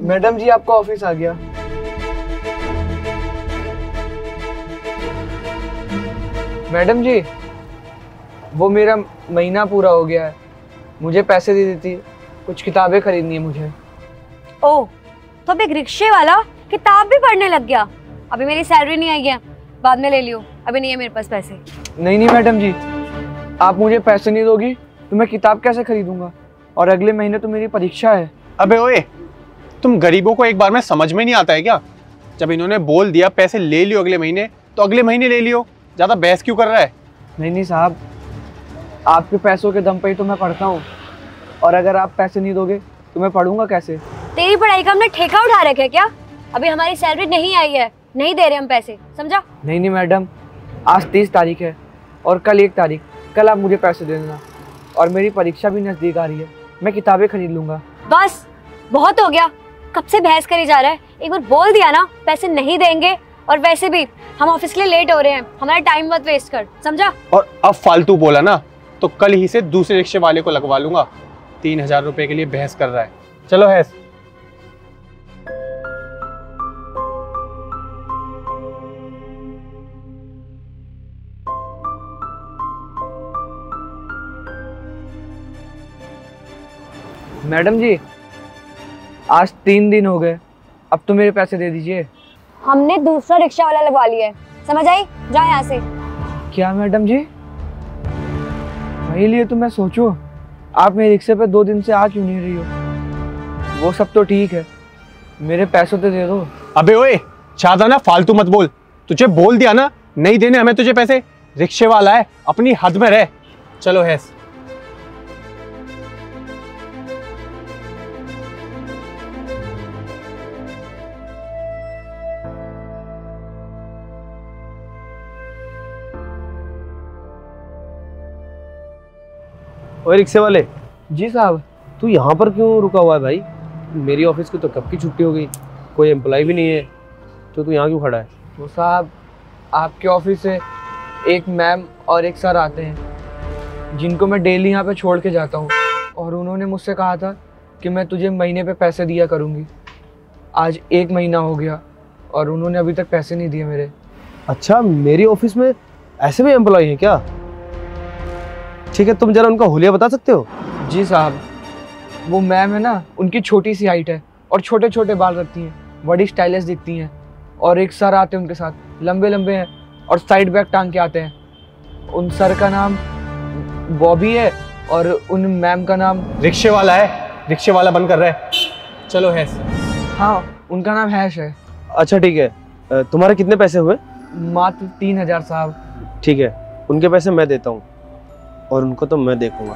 Madam जी आपका office आ गया। Madam जी वो मेरा महीना पूरा हो गया है, मुझे पैसे दे देती, कुछ किताबें खरीदनी है मुझे। ओह, तो अब एक रिक्शे वाला किताब भी पढ़ने लग गया। अभी मेरी सैलरी नहीं आई है, बाद में ले लियो, अभी नहीं है मेरे पास पैसे। नहीं मैडम जी, आप मुझे पैसे नहीं दोगी तो मैं किताब कैसे खरीदूंगा, और अगले महीने तो मेरी परीक्षा है। अबे ओए, तुम गरीबों को एक बार में समझ में नहीं आता है क्या? जब इन्होंने बोल दिया पैसे ले लियो अगले महीने, तो अगले महीने ले लियो। ज्यादा बहस क्यों कर रहा है? नहीं साहब, आपके पैसों के दम पे ही तो मैं पढ़ता हूँ, और अगर आप पैसे नहीं दोगे तो मैं पढ़ूंगा कैसे? तेरी पढ़ाई का हमने ठेका उठा रखा है क्या? अभी हमारी सैलरी नहीं आई है, नहीं दे रहे हम पैसे, समझा? नहीं मैडम, आज 30 तारीख है और कल 1 तारीख, कल आप मुझे पैसे दे देना, और मेरी परीक्षा भी नजदीक आ रही है, मैं किताबें खरीद लूंगा। बस बहुत हो गया, कब से बहस करी जा रहा है। एक बार बोल दिया ना पैसे नहीं देंगे, और वैसे भी हम ऑफिस के लिए लेट हो रहे हैं, हमारा टाइम मत वेस्ट कर, समझा? और अब फालतू बोला ना तो कल ही से दूसरे रिक्शे वाले को लगवा लूंगा। 3000 रुपए के लिए बहस कर रहा है। चलो हैस। मैडम जी आज 3 दिन हो गए, अब तो मेरे पैसे दे दीजिए। हमने दूसरा रिक्शा वाला लगवा लिया है, समझ आई? जा यहाँ से। क्या मैडम जी, वही लिए तो मैं सोचूं आप मेरे रिक्शे पे 2 दिन से आ क्यों नहीं रही हो। वो सब तो ठीक है, मेरे पैसों तो दे दो। अबे ओए, ज्यादा ना फालतू मत बोल। तुझे बोल दिया ना नहीं देने हमें तुझे पैसे। रिक्शे वाला है, अपनी हद में रह। चलो हैस। ओए रिक्शे वाले। जी साहब। तू यहाँ पर क्यों रुका हुआ है भाई? मेरी ऑफिस की तो कब की छुट्टी हो गई, कोई एम्प्लॉय भी नहीं है, तो तू यहाँ क्यों खड़ा है? वो साहब आपके ऑफिस से एक मैम और एक सर आते हैं जिनको मैं डेली यहाँ पे छोड़ के जाता हूँ, और उन्होंने मुझसे कहा था कि मैं तुझे महीने पे पैसे दिया करूँगी। आज 1 महीना हो गया और उन्होंने अभी तक पैसे नहीं दिए मेरे। अच्छा, मेरी ऑफिस में ऐसे भी एम्प्लॉय हैं क्या? ठीक है, तुम जरा उनका हुलिया बता सकते हो? जी साहब, वो मैम है ना, उनकी छोटी सी हाइट है और छोटे छोटे बाल रखती हैं, बड़ी स्टाइलिश दिखती हैं, और एक सर आते हैं उनके साथ, लंबे लंबे हैं और साइड बैग टांग के आते हैं। उन सर का नाम बॉबी है और उन मैम का नाम रिक्शे वाला है, रिक्शे वाला बंद कर रहा है। चलो हैस। हाँ, उनका नाम हैश है। अच्छा ठीक है, तुम्हारे कितने पैसे हुए? मात्र 3000 साहब। ठीक है, उनके पैसे मैं देता हूँ और उनको तो मैं देखूंगा।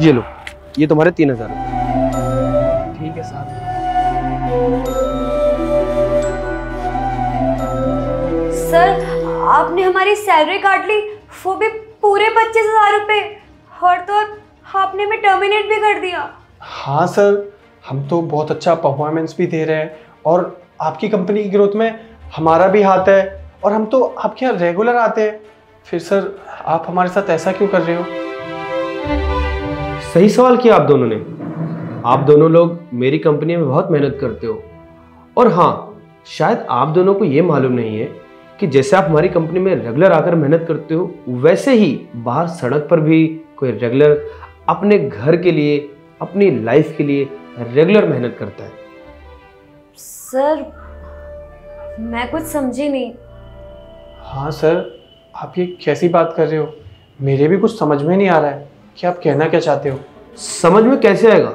ये लो, ये तुम्हारे 3000। ठीक है साहब। सर, आपने हमारी सैलरी काट ली, वो भी पूरे 25,000 रुपए, और तो आपने हमें टर्मिनेट भी कर दिया। हाँ सर, हम तो बहुत अच्छा परफॉर्मेंस भी दे रहे हैं, और आपकी कंपनी की ग्रोथ में हमारा भी हाथ है, और हम तो आपके यहाँ रेगुलर आते हैं। फिर सर आप हमारे साथ ऐसा क्यों कर रहे हो? सही सवाल किया आप दोनों ने। आप दोनों लोग मेरी कंपनी में बहुत मेहनत करते हो, और हाँ, शायद आप दोनों को ये मालूम नहीं है कि जैसे आप हमारी कंपनी में रेगुलर आकर मेहनत करते हो, वैसे ही बाहर सड़क पर भी कोई रेगुलर अपने घर के लिए, अपनी लाइफ के लिए रेगुलर मेहनत करता है। सर, मैं कुछ समझी नहीं। हाँ सर, आप ये कैसी बात कर रहे हो? मेरे भी कुछ समझ में नहीं आ रहा है कि आप कहना क्या चाहते हो। समझ में कैसे आएगा?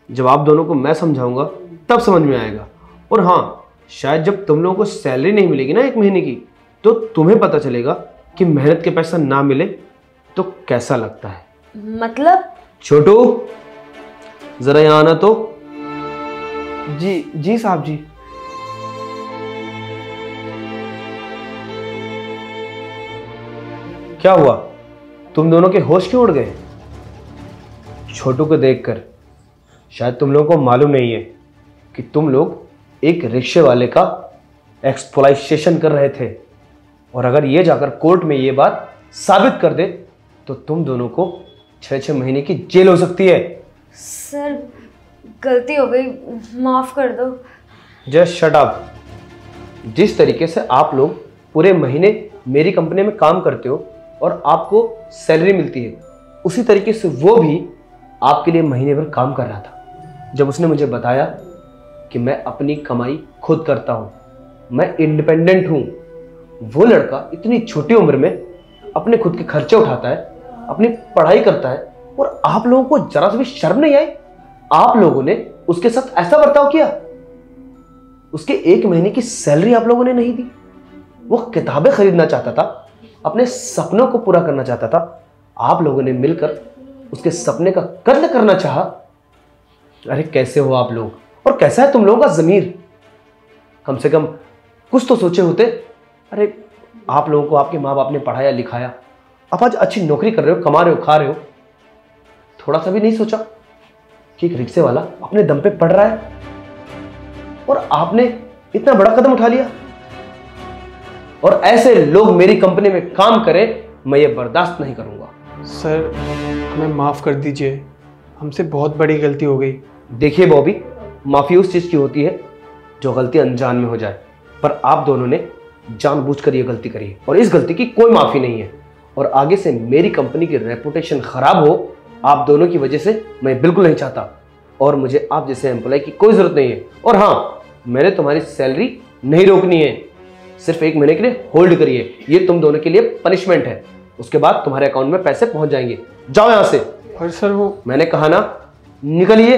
जब आप दोनों को मैं समझाऊंगा तब समझ में आएगा। और हाँ, शायद जब तुम लोगों को सैलरी नहीं मिलेगी ना 1 महीने की, तो तुम्हें पता चलेगा कि मेहनत के पैसा ना मिले तो कैसा लगता है। मतलब? छोटू, जरा यहाँ आना तो। जी साहब जी। क्या हुआ, तुम दोनों के होश क्यों उड़ गए? छोटू को देखकर शायद तुम लोगों को मालूम नहीं है कि तुम लोग एक रिक्शे वाले का एक्सप्लॉइटेशन कर रहे थे, और अगर ये जाकर कोर्ट में ये बात साबित कर दे तो तुम दोनों को 6 महीने की जेल हो सकती है। सर गलती हो गई, माफ कर दो। Just shut up. जिस तरीके से आप लोग पूरे महीने मेरी कंपनी में काम करते हो और आपको सैलरी मिलती है, उसी तरीके से वो भी आपके लिए महीने भर काम कर रहा था। जब उसने मुझे बताया कि मैं अपनी कमाई खुद करता हूँ, मैं इंडिपेंडेंट हूँ, वो लड़का इतनी छोटी उम्र में अपने खुद के खर्चे उठाता है, अपनी पढ़ाई करता है, और आप लोगों को जरा सी भी शर्म नहीं आई? आप लोगों ने उसके साथ ऐसा बर्ताव किया। उसके 1 महीने की सैलरी आप लोगों ने नहीं दी। वो किताबें खरीदना चाहता था, अपने सपनों को पूरा करना चाहता था, आप लोगों ने मिलकर उसके सपने का कत्ल करना चाहा। अरे कैसे हो आप लोग, और कैसा है तुम लोगों का ज़मीर? कम से कम कुछ तो सोचे होते। अरे आप लोगों को आपके माँ बाप ने पढ़ाया लिखाया, आप आज अच्छी नौकरी कर रहे हो, कमा रहे हो, खा रहे हो। थोड़ा सा भी नहीं सोचा कि एक रिक्शे वाला अपने दम पे पढ़ रहा है और आपने इतना बड़ा कदम उठा लिया? और ऐसे लोग मेरी कंपनी में काम करें, मैं ये बर्दाश्त नहीं करूंगा। सर हमें माफ़ कर दीजिए, हमसे बहुत बड़ी गलती हो गई। देखिए बॉबी, माफ़ी उस चीज़ की होती है जो गलती अनजान में हो जाए, पर आप दोनों ने जानबूझकर ये गलती करी है और इस गलती की कोई माफ़ी नहीं है। और आगे से मेरी कंपनी की रेपुटेशन ख़राब हो आप दोनों की वजह से मैं बिल्कुल नहीं चाहता, और मुझे आप जैसे एम्प्लॉय की कोई ज़रूरत नहीं है। और हाँ, मैंने तुम्हारी सैलरी नहीं रोकनी है, सिर्फ 1 महीने के लिए होल्ड करिए। ये तुम दोनों के लिए पनिशमेंट है, उसके बाद तुम्हारे अकाउंट में पैसे पहुंच जाएंगे। जाओ यहाँ से। और सर वो मैंने कहा ना, निकलिए।